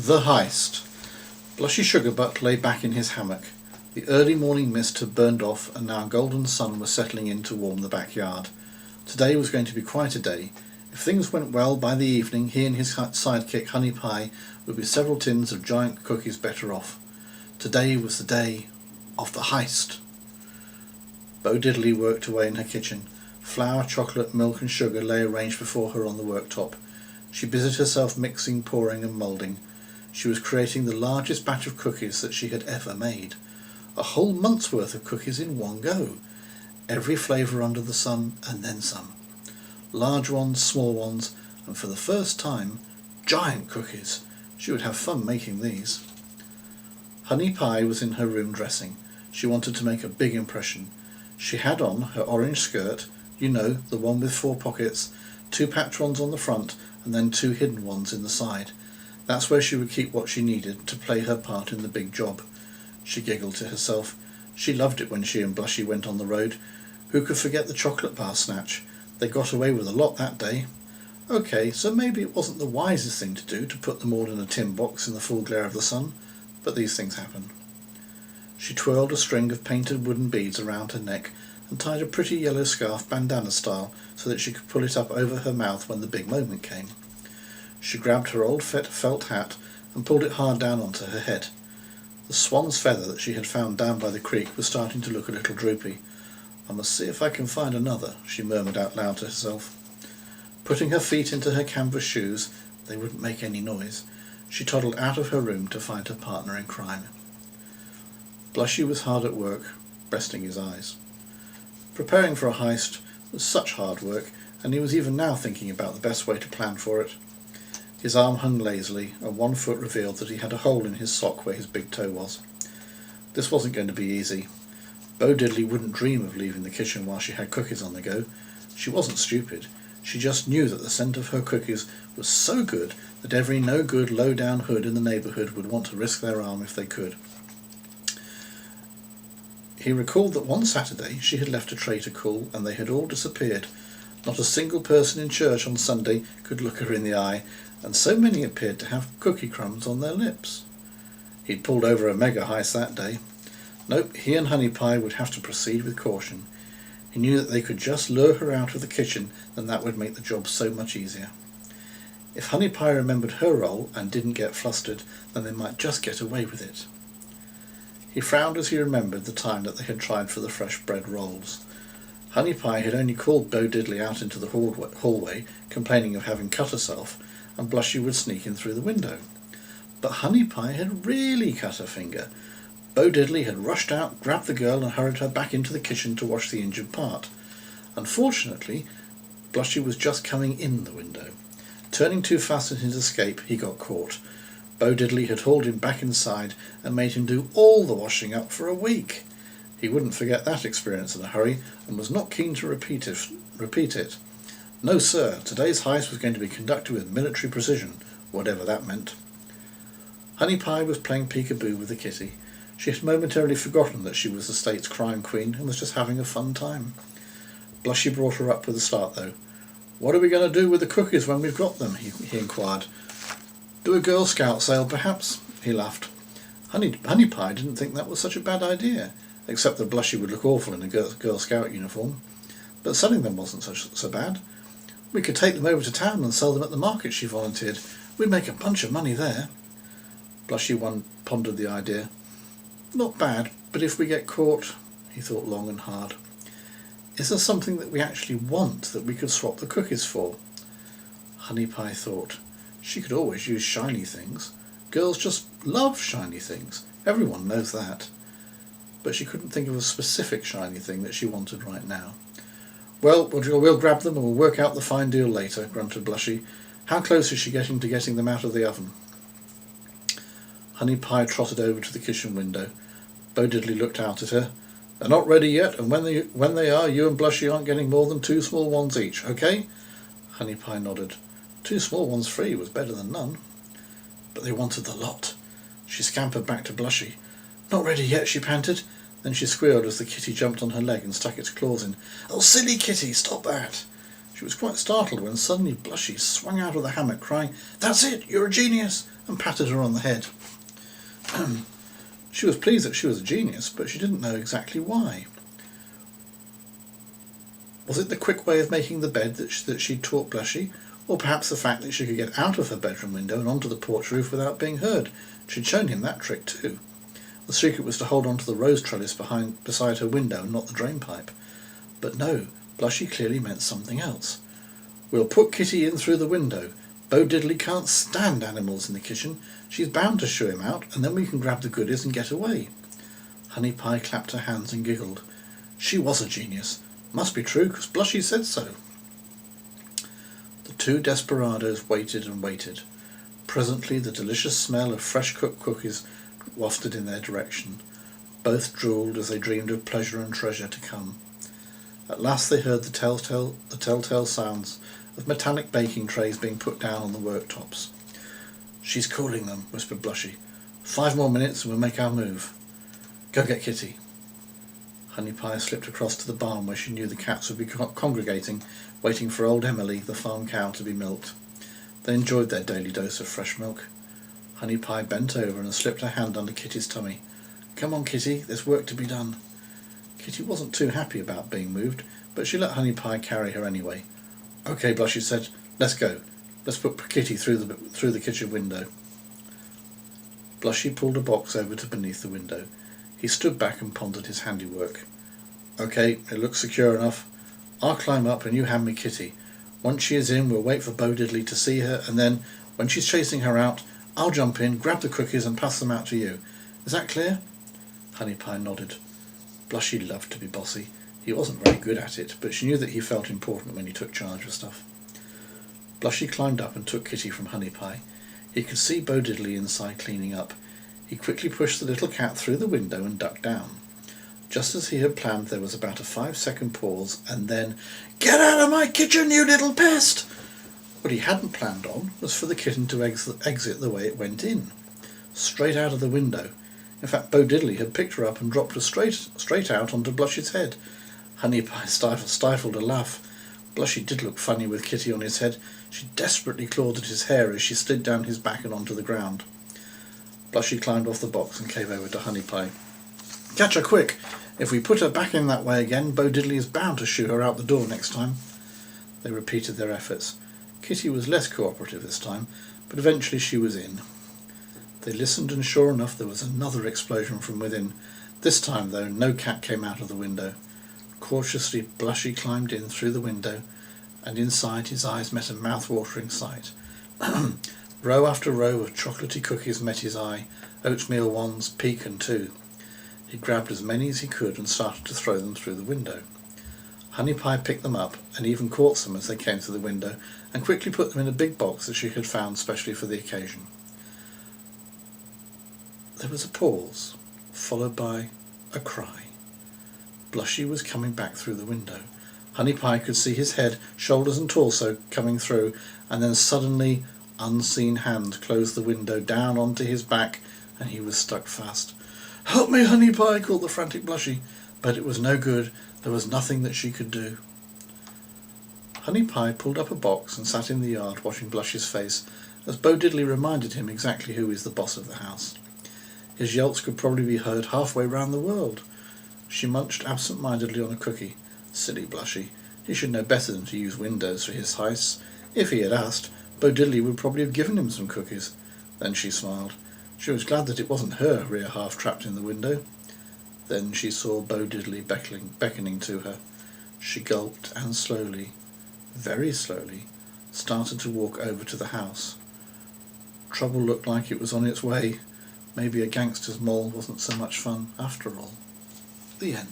The Heist. Blushy Sugarbutt lay back in his hammock. The early morning mist had burned off and now a golden sun was settling in to warm the backyard. Today was going to be quite a day. If things went well, by the evening he and his sidekick Honey Pie would be several tins of giant cookies better off. Today was the day of the heist. Bo Diddley worked away in her kitchen. Flour, chocolate, milk and sugar lay arranged before her on the worktop. She busied herself mixing, pouring and moulding. She was creating the largest batch of cookies that she had ever made. A whole month's worth of cookies in one go. Every flavour under the sun and then some. Large ones, small ones, and for the first time, giant cookies. She would have fun making these. Honey Pie was in her room dressing. She wanted to make a big impression. She had on her orange skirt, you know, the one with 4 pockets, 2 patrons on the front and then 2 hidden ones in the side. That's where she would keep what she needed to play her part in the big job. She giggled to herself. She loved it when she and Blushy went on the road. Who could forget the chocolate bar snatch? They got away with a lot that day. OK, so maybe it wasn't the wisest thing to do to put them all in a tin box in the full glare of the sun, but these things happen. She twirled a string of painted wooden beads around her neck and tied a pretty yellow scarf bandana style so that she could pull it up over her mouth when the big moment came. She grabbed her old felt hat and pulled it hard down onto her head. The swan's feather that she had found down by the creek was starting to look a little droopy. I must see if I can find another, she murmured out loud to herself. Putting her feet into her canvas shoes, they wouldn't make any noise, she toddled out of her room to find her partner in crime. Blushy was hard at work, resting his eyes. Preparing for a heist was such hard work, and he was even now thinking about the best way to plan for it. His arm hung lazily, and one foot revealed that he had a hole in his sock where his big toe was. This wasn't going to be easy. Bo Diddley wouldn't dream of leaving the kitchen while she had cookies on the go. She wasn't stupid. She just knew that the scent of her cookies was so good that every no-good, low-down hood in the neighbourhood would want to risk their arm if they could. He recalled that one Saturday she had left a tray to cool and they had all disappeared. Not a single person in church on Sunday could look her in the eye, and so many appeared to have cookie crumbs on their lips. He'd pulled over a mega heist that day. Nope, he and Honey Pie would have to proceed with caution. He knew that they could just lure her out of the kitchen, and that would make the job so much easier. If Honey Pie remembered her role and didn't get flustered, then they might just get away with it. He frowned as he remembered the time that they had tried for the fresh bread rolls. Honey Pie had only called Bo Diddley out into the hallway, complaining of having cut herself, and Blushy would sneak in through the window. But Honey Pie had really cut her finger. Bo Diddley had rushed out, grabbed the girl and hurried her back into the kitchen to wash the injured part. Unfortunately, Blushy was just coming in the window. Turning too fast in his escape, he got caught. Bo Diddley had hauled him back inside and made him do all the washing up for a week. He wouldn't forget that experience in a hurry and was not keen to repeat it. No sir, today's heist was going to be conducted with military precision, whatever that meant. Honey Pie was playing peekaboo with the kitty. She had momentarily forgotten that she was the state's crime queen and was just having a fun time. Blushy brought her up with a start though. What are we going to do with the cookies when we've got them? he inquired. Do a Girl Scout sale perhaps? He laughed. Honey Pie didn't think that was such a bad idea, except that Blushy would look awful in a Girl Scout uniform. But selling them wasn't so bad. We could take them over to town and sell them at the market, she volunteered. We'd make a bunch of money there. Blushy pondered the idea. Not bad, but if we get caught, he thought long and hard. Is there something that we actually want that we could swap the cookies for? Honey Pie thought. She could always use shiny things. Girls just love shiny things. Everyone knows that. But she couldn't think of a specific shiny thing that she wanted right now. Well, we'll grab them and we'll work out the fine deal later, grunted Blushy. How close is she getting to getting them out of the oven? Honey Pie trotted over to the kitchen window. Bo Diddley looked out at her. They're not ready yet, and when they are, you and Blushy aren't getting more than 2 small ones each, okay? Honey Pie nodded. 2 small ones free was better than none. But they wanted the lot. She scampered back to Blushy. Not ready yet, she panted. Then she squealed as the kitty jumped on her leg and stuck its claws in. Oh, silly kitty, stop that! She was quite startled when suddenly Blushy swung out of the hammock crying, "That's it, you're a genius," and patted her on the head. She was pleased that she was a genius, but she didn't know exactly why. Was it the quick way of making the bed that she'd taught Blushy, or perhaps the fact that she could get out of her bedroom window and onto the porch roof without being heard? She'd shown him that trick too. The secret was to hold on to the rose trellis beside her window and not the drain pipe. But no, Blushy clearly meant something else. "We'll put Kitty in through the window. Bo Diddley can't stand animals in the kitchen. She's bound to shoo him out, and then we can grab the goodies and get away." Honey Pie clapped her hands and giggled. She was a genius. Must be true, because Blushy said so. The two desperadoes waited and waited. Presently the delicious smell of fresh-cooked cookies wafted in their direction. Both drooled as they dreamed of pleasure and treasure to come. At last they heard the telltale sounds of metallic baking trays being put down on the worktops. "She's cooling them," whispered Blushy. "5 more minutes and we'll make our move. Go get Kitty." Honey Pie slipped across to the barn where she knew the cats would be congregating, waiting for old Emily, the farm cow, to be milked. They enjoyed their daily dose of fresh milk. Honey Pie bent over and slipped her hand under Kitty's tummy. "Come on, Kitty, there's work to be done." Kitty wasn't too happy about being moved, but she let Honey Pie carry her anyway. "Okay," Blushy said, "let's go. Let's put Kitty through the kitchen window." Blushy pulled a box over to beneath the window. He stood back and pondered his handiwork. "Okay, it looks secure enough. I'll climb up and you hand me Kitty. Once she is in, we'll wait for Bo Diddley to see her, and then, when she's chasing her out, I'll jump in, grab the cookies and pass them out to you. Is that clear?" Honey Pie nodded. Blushy loved to be bossy. He wasn't very good at it, but she knew that he felt important when he took charge of stuff. Blushy climbed up and took Kitty from Honey Pie. He could see Bo Diddley inside cleaning up. He quickly pushed the little cat through the window and ducked down. Just as he had planned, there was about a 5-second pause, and then, "Get out of my kitchen, you little pest!" What he hadn't planned on was for the kitten to exit the way it went in, straight out of the window. In fact, Bo Diddley had picked her up and dropped her straight out onto Blushy's head. Honey Pie stifled a laugh. Blushy did look funny with Kitty on his head. She desperately clawed at his hair as she slid down his back and onto the ground. Blushy climbed off the box and came over to Honey Pie. "Catch her quick! If we put her back in that way again, Bo Diddley is bound to shoo her out the door next time." They repeated their efforts. Kitty was less cooperative this time, but eventually she was in. They listened, and sure enough there was another explosion from within. This time, though, no cat came out of the window. Cautiously Blushy climbed in through the window, and inside his eyes met a mouth-watering sight. Row after row of chocolatey cookies met his eye, oatmeal ones, pecan too. He grabbed as many as he could and started to throw them through the window. Honey Pie picked them up and even caught some as they came to the window, and quickly put them in a big box that she had found specially for the occasion. There was a pause, followed by a cry. Blushy was coming back through the window. Honey Pie could see his head, shoulders and torso coming through, and then suddenly unseen hand closed the window down onto his back, and he was stuck fast. "Help me, Honey Pie," called the frantic Blushy, but it was no good. There was nothing that she could do. Honey Pie pulled up a box and sat in the yard watching Blushy's face, as Bo Diddley reminded him exactly who is the boss of the house. His yelps could probably be heard halfway round the world. She munched absent-mindedly on a cookie. Silly Blushy. He should know better than to use windows for his heists. If he had asked, Bo Diddley would probably have given him some cookies. Then she smiled. She was glad that it wasn't her rear half trapped in the window. Then she saw Bo Diddley beckoning to her. She gulped and slowly, very slowly, started to walk over to the house. Trouble looked like it was on its way. Maybe a gangster's mole wasn't so much fun after all. The end.